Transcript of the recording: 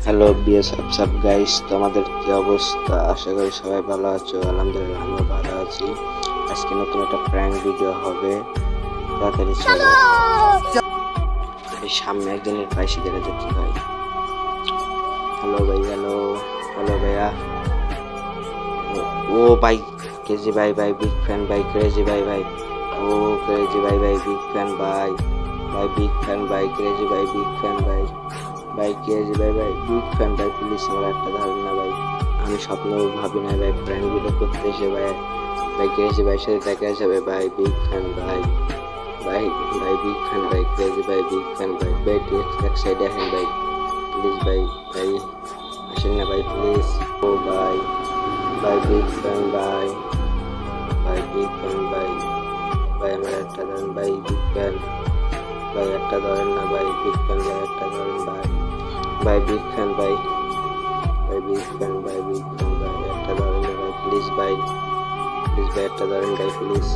Hello BS WhatsApp guys, তোমাদের কি অবস্থা? আশা করি সবাই ভালো আছো। আলহামদুলিল্লাহ আমরা ভালো আছি। আজকে নতুন একটা প্র্যাঙ্ক ভিডিও হবে, তাড়াতাড়ি চলো। এই সামনে একজনের পাইছি, দেখা যাক কি হয়। হ্যালো ভাই, হ্যালো হ্যালো ভাইয়া। ও ভাই, কেজি ভাই, ভাই বিগ ফ্যান ভাই, ক্রেজি ভাই, ভাই ও ক্রেজি ভাই, ভাই বিগ ফ্যান ভাই, ভাই বিগ ফ্যান ভাই, ক্রেজি ভাই বিগ ফ্যান ভাই, ভাই ক্রেজি ভাই, ভাই বিগ ফ্যান ভাই। প্লিজ আমার একটা ধারণা ভাই, আমি স্বপ্নেও ভাবি না ভাই প্র্যাঙ্ক ভিডিও করতে এসে ভাই, ভাই ক্রেজি ভাইয়ের সাথে দেখা যাবে। ভাই বিগ ফ্যান ভাই, ভাই ভাই বিগ ফ্যান ভাই, ক্রেজি ভাই বিগ ফ্যান ভাই, ভাই এক সাইডে আসেন ভাই প্লিজ, ভাই ভাই আসেন না ভাই প্লিজ। ও ভাই, ভাই বিগ ফ্যান ভাই, ভাই বিগ ফ্যান ভাই, ভাই আমার একটা ধরেন ভাই বিগ ফ্যান ভাই, একটা ধরেন না ভাই বিগ ফ্যান ভাই, একটা ধরেন ভাই, ভাই বিগ ফ্যান ভাই, ভাই বিগ ফ্যান ভাই, বিগ ফ্যান ভাই, একটা ধরেন না ভাই প্লিজ, ভাই প্লিজ ভাই একটা ধরেন ভাই প্লিজ।